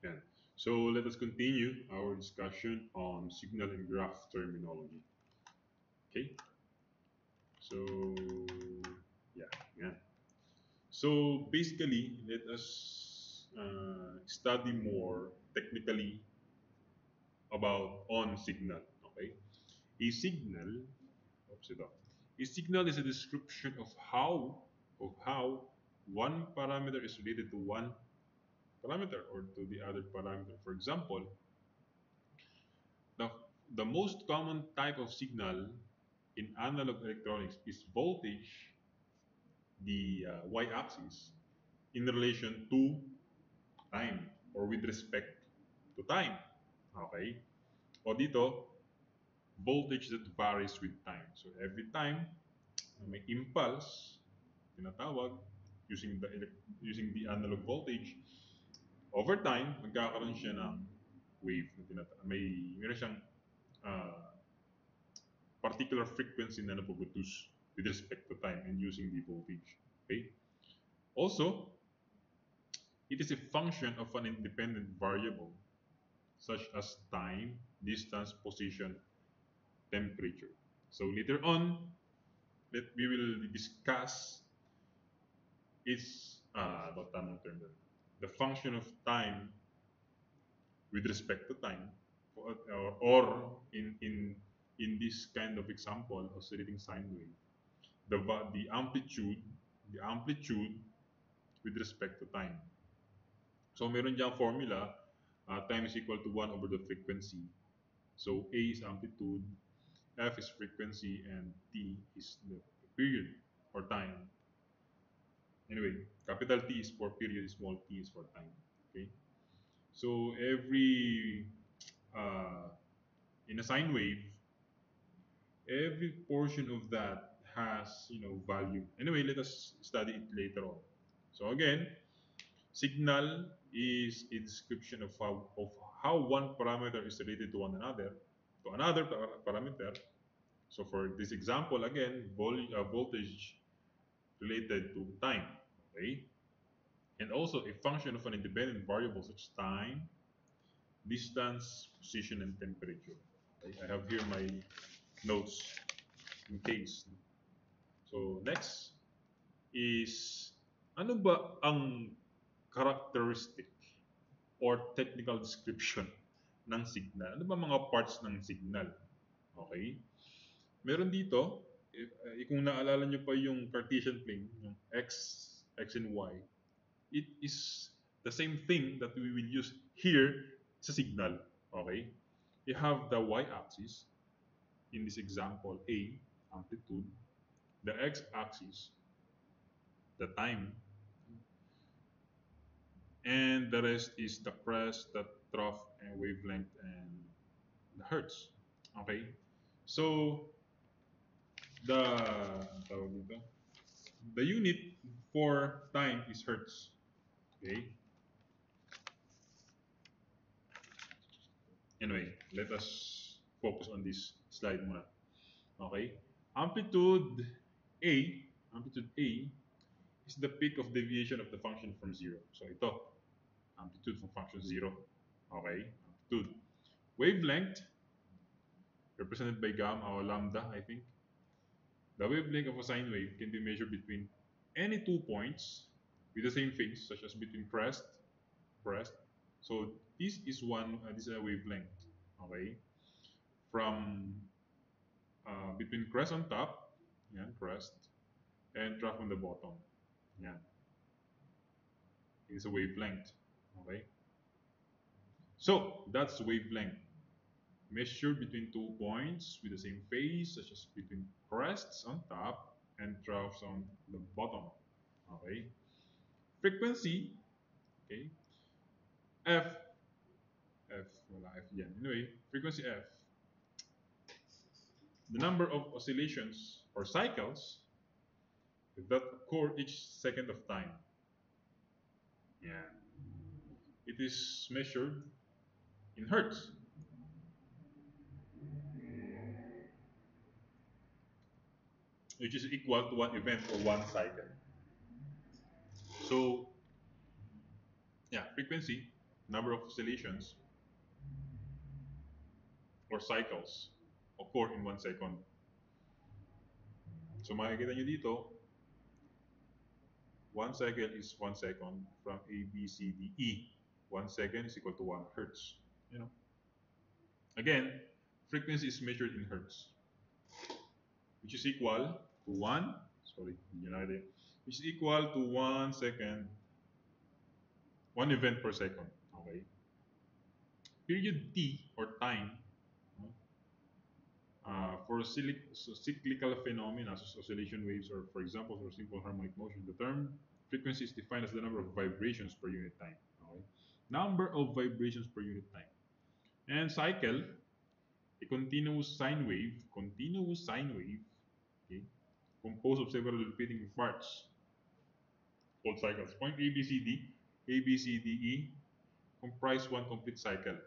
Yan. So let us continue our discussion on signal and graph terminology. Okay. So yeah, yeah. So basically, let us study more technically about on signal. Okay. A signal, oops, ito. A signal is a description of how one parameter is related to one parameter or to the other parameter. For example, the, the most common type of signal in analog electronics is voltage, the y-axis, in relation to time or with respect to time. Okay? O dito, voltage that varies with time. So every time na may impulse, tinatawag, using the analog voltage, over time, magkakaroon siya ng wave na tinatawag. Meron siyang uh, particular frequency na napoproduce with respect to time and using the voltage. Okay? Also, it is a function of an independent variable such as time, distance, position, temperature. So later on, we will discuss its about tamang term doon. The function of time with respect to time, or in this kind of example, oscillating sine wave, the amplitude with respect to time. So meron diyang formula, time is equal to 1 over the frequency. So A is amplitude, F is frequency, and T is the period or time. Anyway, capital T is for period, small t is for time. Okay. So uh, in a sine wave, every portion of that has value. Anyway, let us study it later on. So again, signal is a description of how one parameter is related to one another, to another parameter. So for this example, again, voltage related to time, okay? And also a function of an independent variable such as time, distance, position, and temperature. Okay? I have here my notes in case. So next is, ano ba ang characteristic or technical description ng signal? Ano ba mga parts ng signal? Okay? Meron dito, kung naalala nyo pa yung Cartesian plane, yung X and Y, it is the same thing that we will use here sa signal. Okay? You have the y-axis, in this example, A, amplitude, the x-axis, the time, and the rest is the crest, the trough, and wavelength, and the hertz. Okay? So, the, ang tawag dito? The unit for time is hertz. Okay? Anyway, let us focus on this slide muna. Okay? Amplitude A, amplitude A is the peak of deviation of the function from zero. So ito, amplitude from function zero. Okay? Amplitude. Wavelength, represented by gamma or lambda, I think. The wavelength of a sine wave can be measured between any 2 points with the same phase, such as between crest. So this is a wavelength. Okay? From between crest on top, yeah, crest, and trough on the bottom. Yeah, it's a wavelength. Okay, so that's wavelength measured between 2 points with the same phase, such as between crests on top and troughs on the bottom. Okay, frequency. Okay, F F wala F yan. Anyway, frequency F, the number of oscillations or cycles that occur each second of time. Yeah, it is measured in hertz, which is equal to one event or one cycle. So, yeah, frequency. number of oscillations or cycles occur in 1 second. So makikita nyo dito, 1 second is 1 second from A, B, C, D, E. 1 second is equal to 1 hertz. You know. Again, frequency is measured in hertz, which is equal to 1, sorry, united, which is equal to 1 second, 1 event per second. Okay. Period T or time for cyclical phenomena such as oscillation waves or, for example, for simple harmonic motion, the term frequency is defined as the number of vibrations per unit time. Okay? Number of vibrations per unit time. And cycle, a continuous sine wave, okay, composed of several repeating parts called cycles. Point A, B, C, D, E comprise one complete cycle.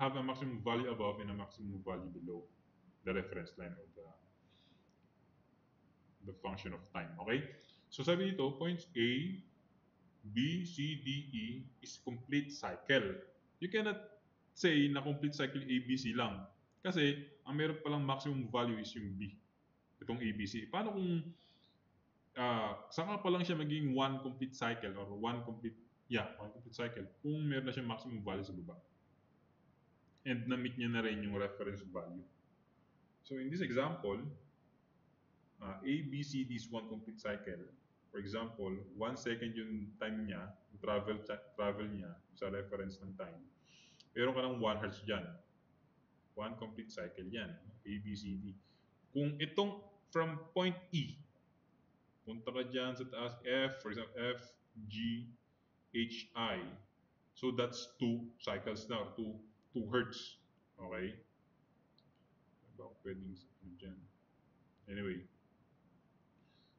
Have a maximum value above and a maximum value below the reference line of the function of time. Okay? So sabi dito, points A, B, C, D, E is complete cycle. You cannot say na complete cycle A, B, C lang. Kasi, ang meron palang maximum value is yung B. Itong A, B, C. Paano kung saka pa lang siya maging one complete cycle or one complete cycle kung meron na siyang maximum value sa baba. And na-meet niya na rin yung reference value. So in this example, A, B, C, D is one complete cycle. For example, 1 second yung time niya, yung travel niya sa reference ng time. Meron ka ng 1 hertz dyan. One complete cycle yan. A, B, C, D. Kung itong from point E, punta ka dyan sa taas, F, for example, F, G, H, I. So that's 2 cycles na, or 2 hertz. Okay? Diba? Pwedeng dyan. Anyway.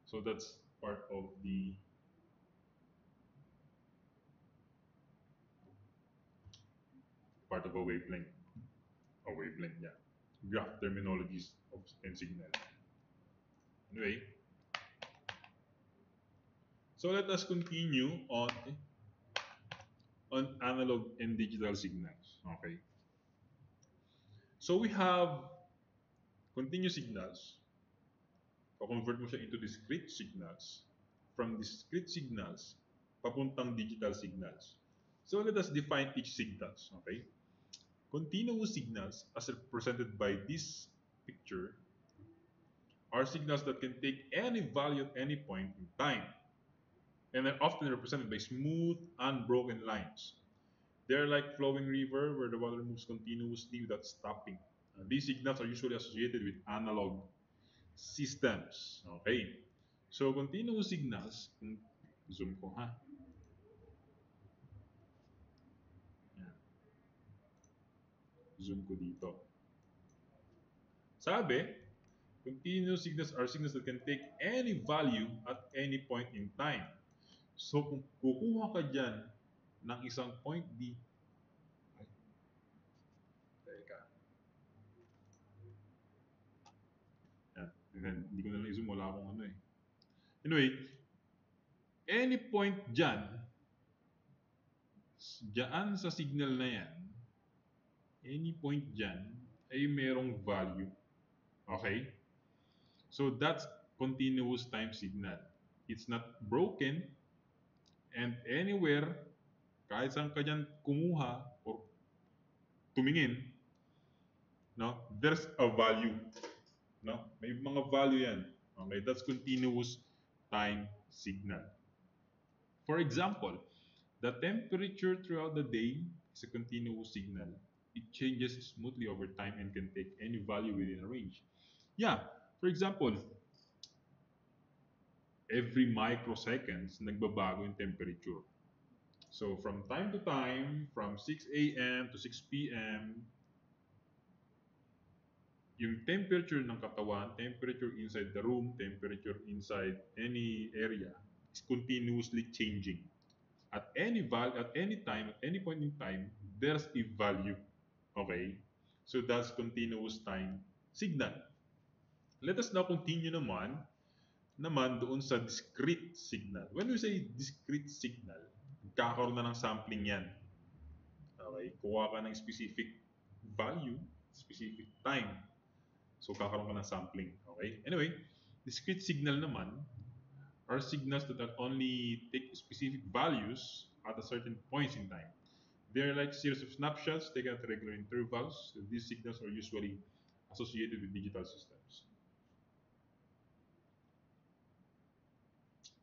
So that's part of a wavelength. A wavelength, yeah. Graph terminologies of and signal. Anyway. So let us continue on analog and digital signals. Okay. So we have continuous signals. Pa-convert mo siya into discrete signals. From discrete signals, papuntang digital signals. So let us define each signals. Okay. Continuous signals, as represented by this picture, are signals that can take any value at any point in time, and are often represented by smooth, unbroken lines. They are like flowing river where the water moves continuously without stopping. These signals are usually associated with analog systems. Okay. So continuous signals, zoom ko ha. Zoom ko dito. Sabi, continuous signals are signals that can take any value at any point in time. So kung kukuha ka dyan ng isang point D, hindi ko na lang i-zoom, wala akong ano eh. Anyway, any point dyan sa signal na yan, any point dyan ay merong value. Okay? So that's continuous time signal. It's not broken, and anywhere, kahit saan ka dyan kumuha or tumingin, no, there's a value. No? May mga value yan. Okay? That's continuous time signal. For example, the temperature throughout the day is a continuous signal. It changes smoothly over time and can take any value within a range. Yeah, for example, every microseconds, nagbabago yung temperature. So from time to time, from 6 a.m. to 6 p.m., yung temperature ng katawan, temperature inside the room, temperature inside any area is continuously changing. At any time, at any point in time, there's a value. Okay? So that's continuous time signal. Let us now continue naman doon sa discrete signal. When we say discrete signal, kakaroon na ng sampling yan. Okay? Kuha ka ng specific value, specific time. So, kakaroon ka ng sampling. Okay? Anyway, discrete signal naman are signals that are only take specific values at a certain points in time. They're like series of snapshots taken at regular intervals. So these signals are usually associated with digital systems.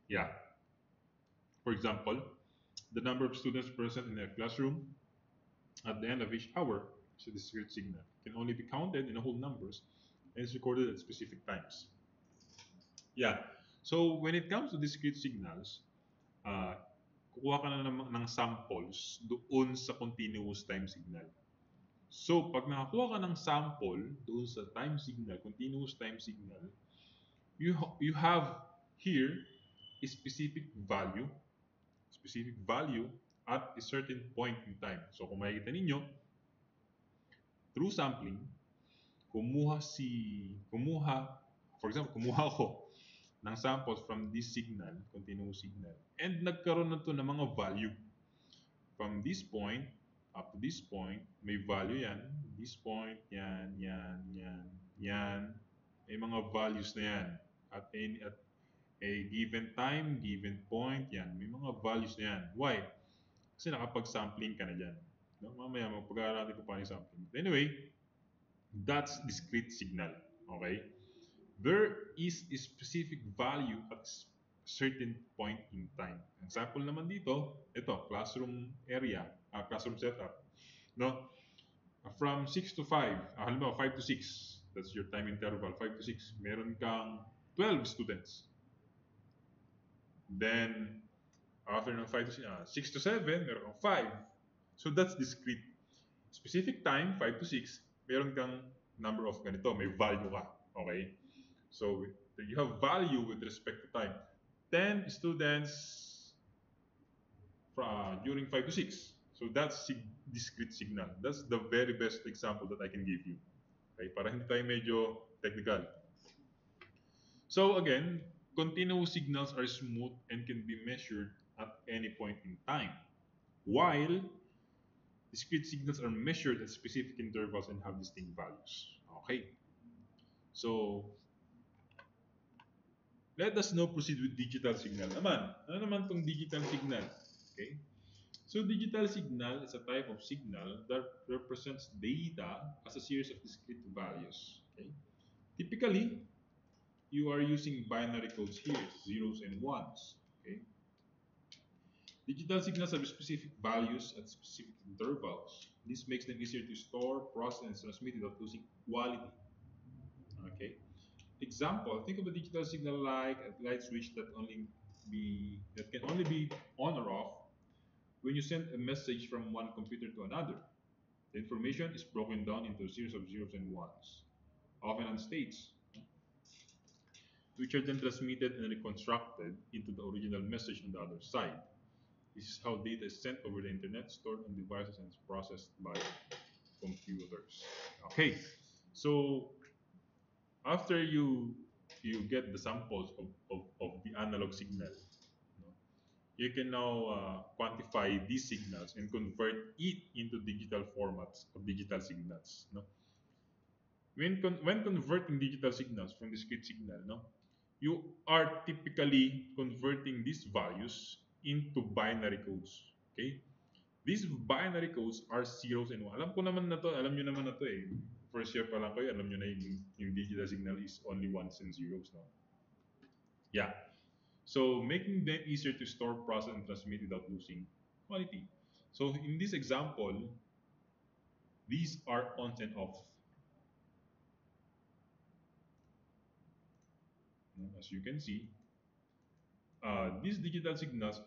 Yeah. For example, the number of students present in a classroom at the end of each hour is a discrete signal. It can only be counted in whole numbers and is recorded at specific times. Yeah. So when it comes to discrete signals, uh, kukuha ka na ng samples doon sa continuous time signal. So, pag nakakuha ka ng sample doon sa time signal, continuous time signal, you have here a specific value at a certain point in time. So, kung makikita ninyo, through sampling, kumuha, for example, kumuha ako ng samples from this signal, continuous signal, and nagkaroon na to ng mga value. From this point up to this point, may value yan. This point, yan, yan, yan, yan. May mga values na yan. At a given time, given point, yan. May mga values na yan. Why? Kasi nakapag-sampling ka na dyan. No? Mamaya, magpag-aaral natin kung paano yung sampling. But anyway, that's discrete signal. Okay? There is a specific value at certain point in time. Example naman dito, ito, classroom area, classroom setup. No? From 6 to 5, halimbawa 5 to 6, that's your time interval, 5 to 6, meron kang 12 students. Then, after ng 5 to 6, 6 to 7, meron kang 5. So that's discrete. Specific time, 5 to 6, meron kang number of ganito, may value ka. Okay? So you have value with respect to time. 10 students during 5 to 6. So that's discrete signal. That's the very best example that I can give you. Okay? Para hindi tayo medyo technical. So again, continuous signals are smooth and can be measured at any point in time. While discrete signals are measured at specific intervals and have distinct values. Okay. So let us now proceed with digital signal naman. Ano naman tong digital signal? Okay. So digital signal is a type of signal that represents data as a series of discrete values. Okay. Typically, you are using binary codes here, zeros and ones. Okay. Digital signals have specific values at specific intervals. This makes them easier to store, process, and transmit without losing quality. Okay. Example, think of a digital signal like a light switch that can only be on or off when you send a message from one computer to another. The information is broken down into a series of zeros and ones, often on states, which are then transmitted and reconstructed into the original message on the other side. This is how data is sent over the internet, stored on devices, and processed by computers. Okay, so after you get the samples of the analog signal, you can now quantify these signals and convert it into digital formats of digital signals. No? When converting digital signals from discrete signal, no, you are typically converting these values into binary codes. Okay? These binary codes are zeros and one. Alam ko naman na to, alam nyo naman na to eh. First year pa lang kayo, alam nyo na yung digital signal is only ones and zeros. No? Yeah. So making them easier to store, process, and transmit without losing quality. So in this example, these are on and off. As you can see, these digital signals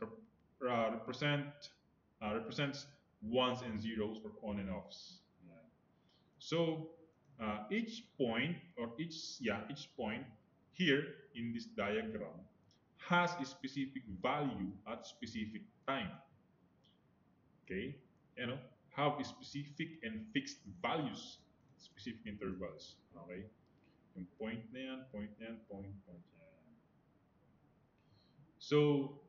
represents ones and zeros or on and offs. So each point each point here in this diagram has a specific value at specific time. Okay, you know, have a specific and fixed values, specific intervals. Okay, yung point na yan, point na yan, point yan. So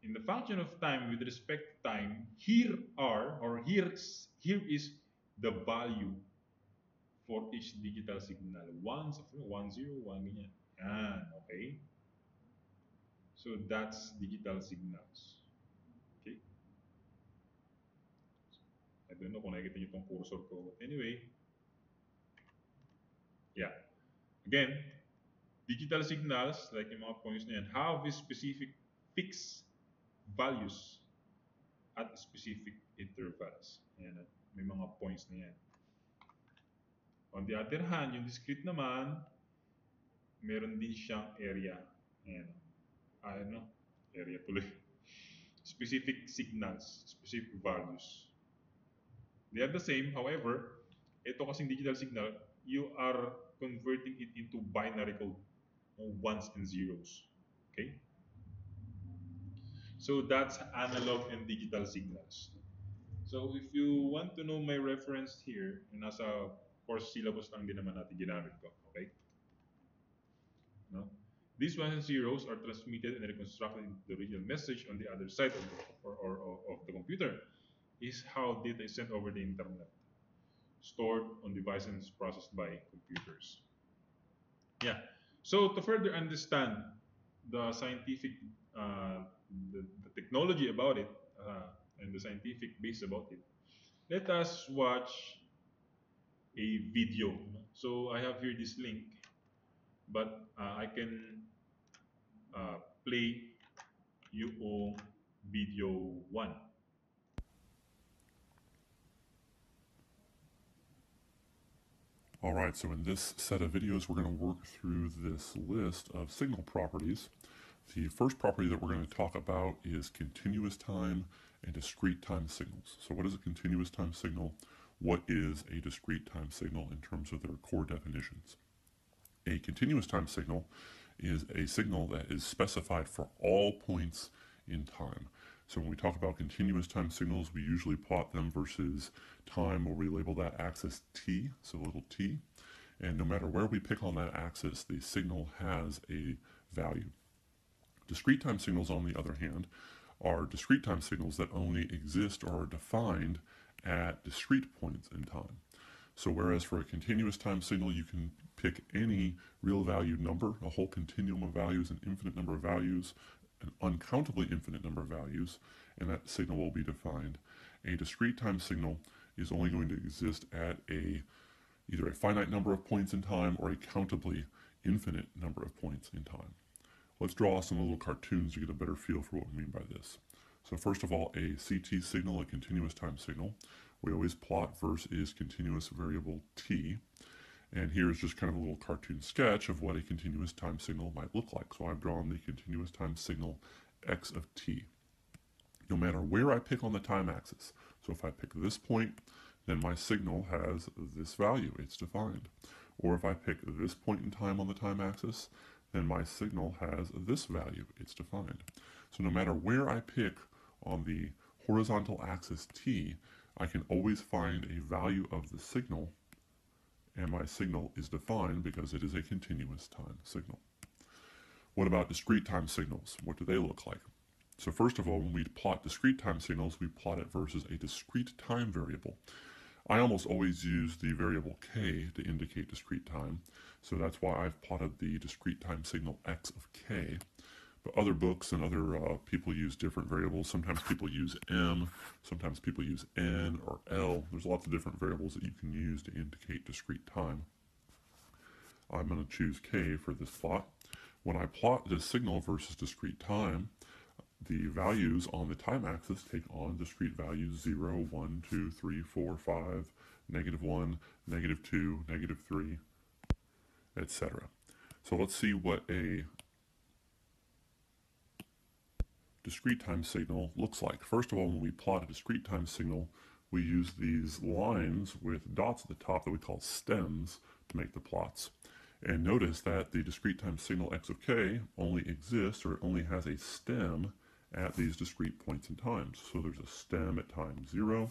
in the function of time with respect to time, here are, or here is the value for each digital signal. One, 1, 0, 1, ganyan. Yan, okay? So that's digital signals. Okay? I don't know kung nakikita nyo itong cursor ko. But anyway, yeah. Again, digital signals, like yung mga points na yan, have a specific fixed values at specific intervals. Ayan, may mga points na yan. On the other hand, yung discrete naman, meron din siyang area. Ayan. Ano? Area tuloy. Specific signals, specific values. They are the same, however, ito kasing digital signal, you are converting it into binary code, ones and zeros. Okay? So that's analog and digital signals. So if you want to know my reference here, nasa course syllabus lang din naman natin ginamit ko. Okay? No? These ones and zeros are transmitted and reconstructed into the original message on the other side of the computer. Is how data is sent over the internet, stored on devices processed by computers. Yeah. So to further understand the scientific, the technology about it, and the scientific base about it, let us watch a video. So I have here this link, but I can play yung video 1. All right, so in this set of videos, we're going to work through this list of signal properties. The first property that we're going to talk about is continuous time and discrete time signals. So what is a continuous time signal? What is a discrete time signal in terms of their core definitions? A continuous time signal is a signal that is specified for all points in time. So when we talk about continuous time signals, we usually plot them versus time, where we label that axis t, so little t. And no matter where we pick on that axis, the signal has a value. Discrete time signals, on the other hand, are discrete time signals that only exist or are defined at discrete points in time. So whereas for a continuous time signal, you can pick any real valued number, a whole continuum of values, an infinite number of values, an uncountably infinite number of values, and that signal will be defined. A discrete time signal is only going to exist at either a finite number of points in time or a countably infinite number of points in time. Let's draw some little cartoons to get a better feel for what we mean by this. So first of all, a CT signal, a continuous time signal. We always plot versus continuous variable t. And here's just kind of a little cartoon sketch of what a continuous time signal might look like. So I've drawn the continuous time signal x of t. No matter where I pick on the time axis, so if I pick this point, then my signal has this value, it's defined. Or if I pick this point in time on the time axis, then my signal has this value, it's defined. So no matter where I pick on the horizontal axis t, I can always find a value of the signal, and my signal is defined because it is a continuous time signal. What about discrete time signals? What do they look like? So first of all, when we plot discrete time signals, we plot it versus a discrete time variable. I almost always use the variable k to indicate discrete time, so that's why I've plotted the discrete time signal x of k. But other books and other people use different variables. Sometimes people use m, sometimes people use n or l. There's lots of different variables that you can use to indicate discrete time. I'm going to choose k for this plot. When I plot this signal versus discrete time, the values on the time axis take on discrete values 0, 1, 2, 3, 4, 5, -1, -2, -3, etc. So let's see what a discrete time signal looks like. First of all, when we plot a discrete time signal, we use these lines with dots at the top that we call stems to make the plots. And notice that the discrete time signal x of k only exists, or it only has a stem at these discrete points in time. So there's a stem at time 0,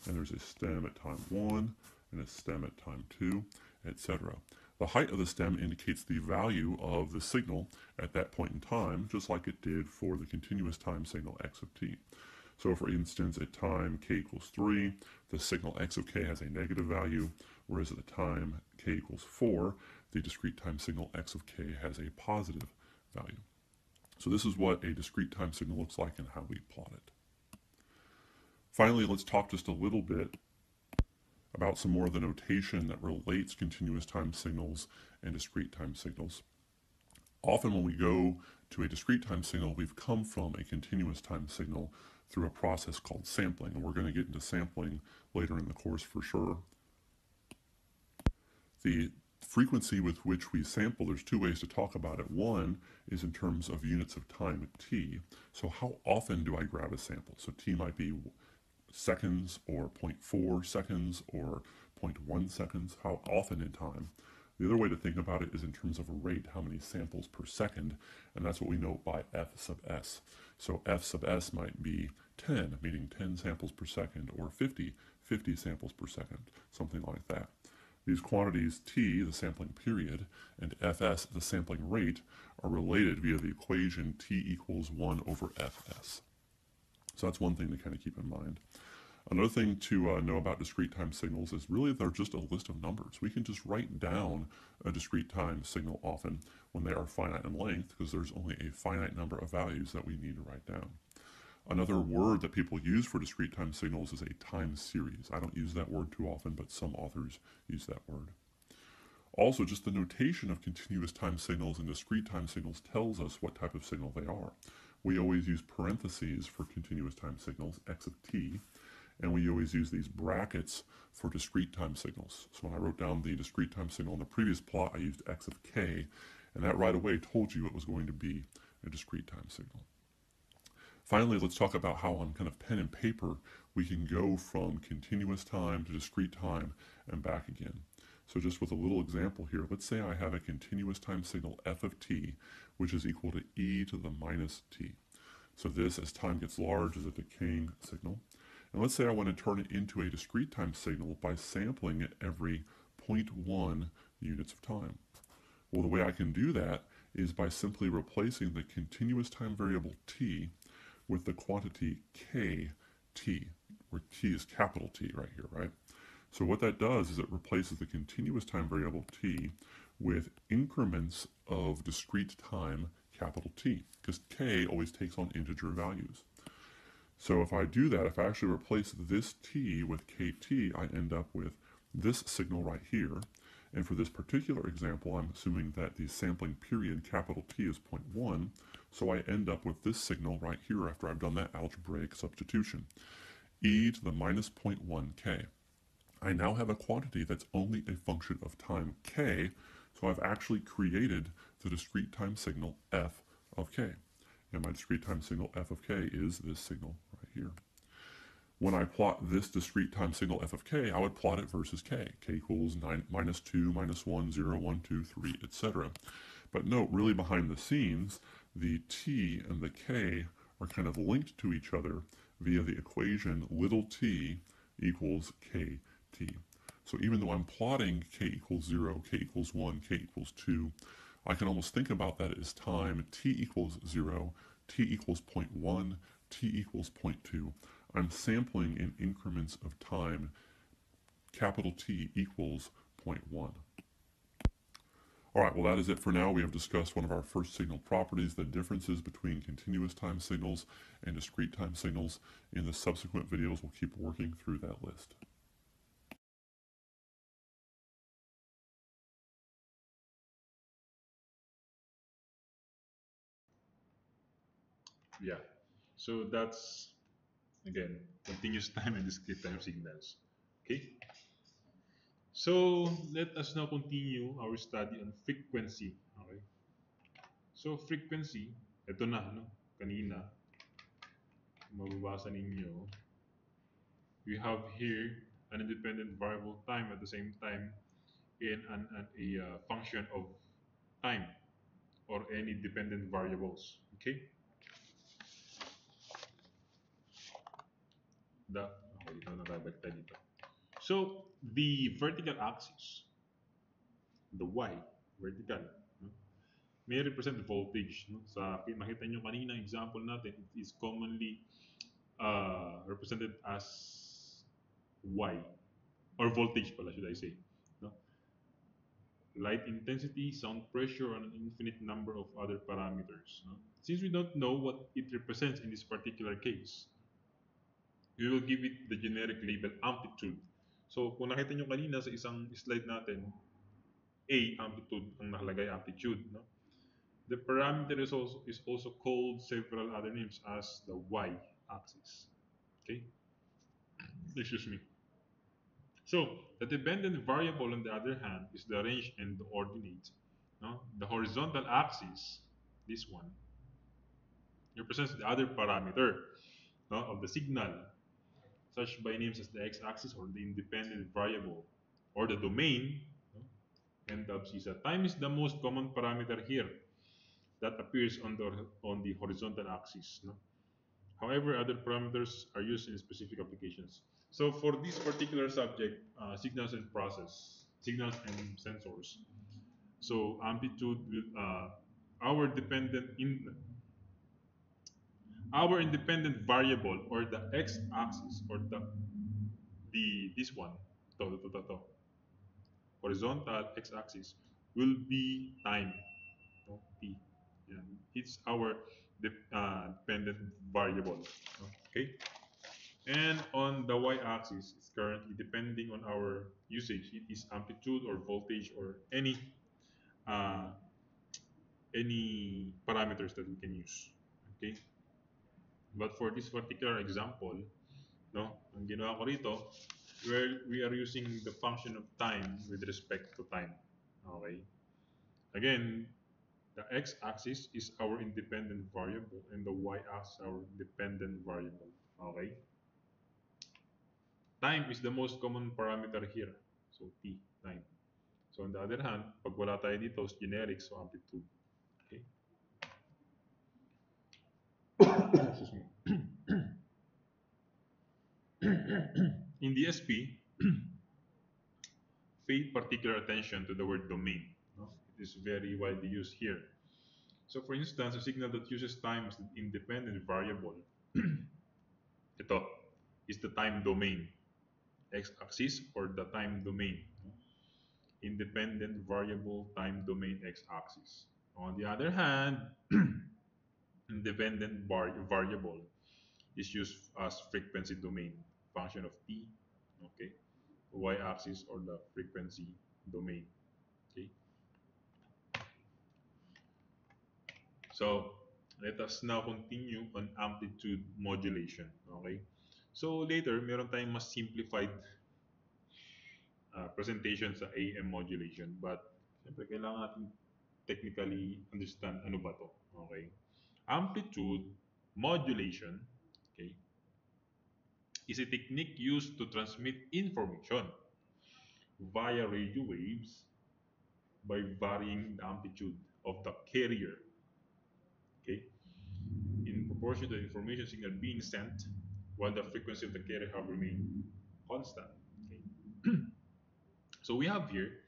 and there's a stem at time 1, and a stem at time 2, etc. The height of the stem indicates the value of the signal at that point in time, just like it did for the continuous time signal x of t. So for instance, at time k equals 3, the signal x of k has a negative value, whereas at the time k equals 4, the discrete time signal x of k has a positive value. So this is what a discrete time signal looks like and how we plot it. Finally, let's talk just a little bit about some more of the notation that relates continuous time signals and discrete time signals. Often when we go to a discrete time signal, we've come from a continuous time signal through a process called sampling, and we're going to get into sampling later in the course for sure. The frequency with which we sample, there's two ways to talk about it. One is in terms of units of time t. So how often do I grab a sample? So t might be seconds or 0.4 seconds or 0.1 seconds, how often in time. The other way to think about it is in terms of a rate, how many samples per second, and that's what we know by f sub s. So f sub s might be 10, meaning 10 samples per second, or 50 samples per second, something like that. These quantities t, the sampling period, and fs, the sampling rate, are related via the equation t equals 1 over fs. So that's one thing to kind of keep in mind. Another thing to know about discrete time signals is really they're just a list of numbers. We can just write down a discrete time signal often when they are finite in length because there's only a finite number of values that we need to write down. Another word that people use for discrete time signals is a time series. I don't use that word too often, but some authors use that word. Also, just the notation of continuous time signals and discrete time signals tells us what type of signal they are. We always use parentheses for continuous time signals, x of t, and we always use these brackets for discrete time signals. So when I wrote down the discrete time signal in the previous plot, I used x of k, and that right away told you it was going to be a discrete time signal. Finally, let's talk about how on kind of pen and paper we can go from continuous time to discrete time and back again. So just with a little example here, let's say I have a continuous time signal f of t, which is equal to e to the minus t. So this, as time gets large, is a decaying signal. And let's say I want to turn it into a discrete time signal by sampling it every 0.1 units of time. Well, the way I can do that is by simply replacing the continuous time variable t with the quantity kt, where t is capital T right here, right? So what that does is it replaces the continuous time variable t with increments of discrete time capital T, because k always takes on integer values. So if I do that, if I actually replace this t with kt, I end up with this signal right here. And for this particular example, I'm assuming that the sampling period, capital T, is 0.1, so I end up with this signal right here after I've done that algebraic substitution, e to the minus 0.1 k. I now have a quantity that's only a function of time k, so I've actually created the discrete time signal f of k. And my discrete time signal f of k is this signal right here. When I plot this discrete time signal f of k, I would plot it versus k. K equals minus 2, minus 1, 0, 1, 2, 3, etc. But note, really behind the scenes, the t and the k are kind of linked to each other via the equation little t equals kt. So even though I'm plotting k equals 0, k equals 1, k equals 2, I can almost think about that as time t equals 0, t equals 0.1, t equals 0.2. I'm sampling in increments of time, capital T equals 0.1. All right, well, that is it for now. We have discussed one of our first signal properties, the differences between continuous time signals and discrete time signals. In the subsequent videos, we'll keep working through that list. Yeah. So that's, again, continuous time and discrete time signals. Okay? So let us now continue our study on frequency. Okay? So frequency, ito na, no? Kanina, mababasa ninyo, we have here an independent variable time at the same time in a function of time or any dependent variables. Okay? Okay, ito nakabagta dito. So the vertical axis the Y, vertical, no? May represent voltage. No? Sa makita nyo kanina example natin, it is commonly represented as Y, or voltage pala should I say. No? Light intensity, sound pressure, and an infinite number of other parameters. No? Since we don't know what it represents in this particular case, we will give it the generic label amplitude. So kung nakita nyo kanina sa isang slide natin, A, amplitude, ang nakalagay amplitude. No? The parameter is also called several other names as the y-axis. Okay, excuse me. So the dependent variable, on the other hand, is the range and the ordinate. No? The horizontal axis, this one, represents the other parameter, no, of the signal, such by names as the x-axis or the independent variable, or the domain. No? And the abscissa. Time is the most common parameter here that appears on the horizontal axis. No? However, other parameters are used in specific applications. So for this particular subject, signals and sensors. So amplitude will our independent variable, or the x-axis, or the this one, to, horizontal x-axis, will be time. No? T. Yeah. It's our dependent variable. Okay. And on the y-axis, it's currently, depending on our usage, it is amplitude or voltage or uh, any parameters that we can use. Okay. But for this particular example, no, ang ginawa ko rito, where we are using the function of time with respect to time. Okay. Again, the x-axis is our independent variable and the y-axis our dependent variable. Okay. Time is the most common parameter here. So t, time. So on the other hand, pag wala tayo dito, is generic, so amplitude. Okay. Excuse me. In DSP, pay particular attention to the word domain. No? It is very widely used here. So for instance, a signal that uses time as an independent variable, ito, is the time domain, x-axis, or the time domain. Independent variable, time domain, x-axis. On the other hand, independent variable is used as frequency domain, function of t, okay, y-axis, or the frequency domain. Okay. So let us now continue on amplitude modulation. Okay. So later, meron tayong mas simplified presentation sa AM modulation, but siyempre kailangan natin technically understand ano ba to. Okay. Amplitude modulation, okay, is a technique used to transmit information via radio waves by varying the amplitude of the carrier, okay, in proportion to the information signal being sent, while the frequency of the carrier have remained constant. Okay. So we have here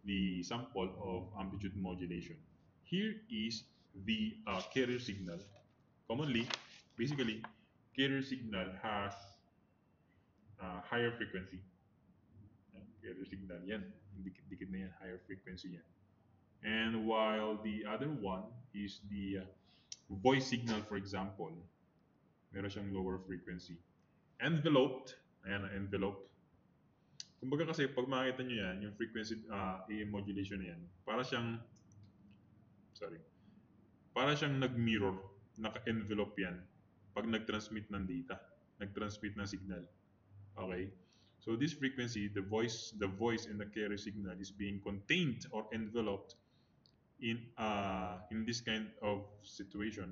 the sample of amplitude modulation. Here is the carrier signal. Commonly, basically, carrier signal has higher frequency. Carrier signal yan. Dikit na yan, higher frequency yan. And while the other one is the voice signal, for example, meron siyang lower frequency. Enveloped, ayan, envelope. Kumbaga kasi, pag makita nyo yan, yung frequency AM modulation na yan, para siyang nag-mirror, naka-envelope yan pag nag-transmit ng data, nag-transmit ng signal. Okay? So this frequency, the voice in the carrier signal is being contained or enveloped in this kind of situation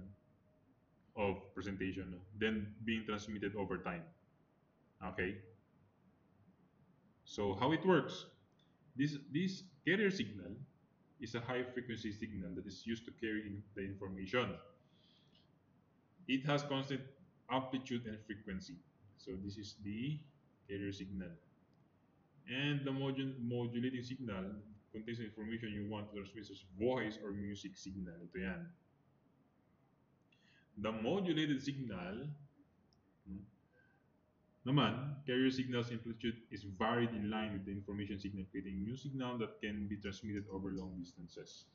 of presentation, then being transmitted over time. Okay? So how it works? This carrier signal is a high frequency signal that is used to carry the information. It has constant amplitude and frequency. So this is the carrier signal. And the modulating signal contains the information you want to transmit as voice or music signal. Ito yan. The modulated signal, naman, carrier signal's amplitude is varied in line with the information signal, creating new signal that can be transmitted over long distances.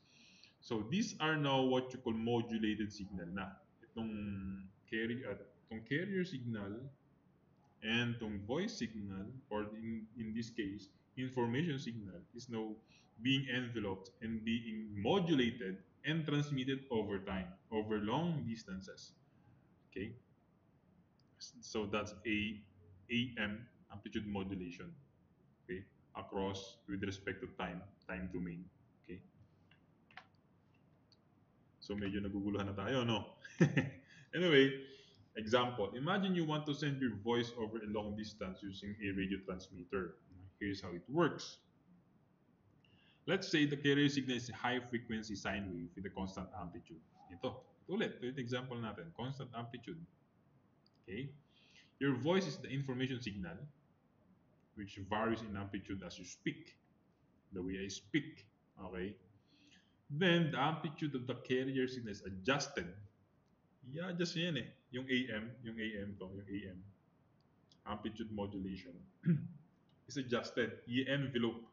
So these are now what you call modulated signal na. Itong carrier signal and itong voice signal, or in this case, information signal, is now being enveloped and being modulated and transmitted over time, over long distances. Okay? So that's AM, amplitude modulation. Okay? Across with respect to time domain. Okay? So medyo naguguluhan na tayo, no? Anyway, example. Imagine you want to send your voice over a long distance using a radio transmitter. Here's how it works. Let's say the carrier signal is a high frequency sine wave with a constant amplitude. Ito ulit. Ito yung example natin. Constant amplitude. Okay? Your voice is the information signal, which varies in amplitude as you speak. The way I speak. Okay? Then, the amplitude of the carrier signal is adjusted. I-adjust yan eh. Yung AM yung AM. Amplitude modulation. is adjusted. I-envelope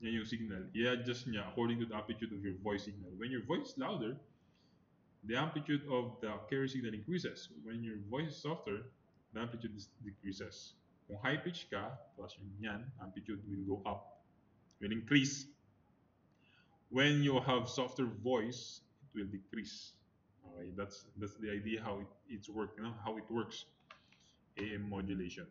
niya yung signal. I-adjust niya according to the amplitude of your voice signal. When your voice is louder, the amplitude of the carrier signal increases. When your voice is softer, the amplitude decreases. Kung high pitch ka, plus yan, amplitude will go up, will increase. When you have softer voice, it will decrease. Okay, that's the idea how it's work, how it works. AM modulation.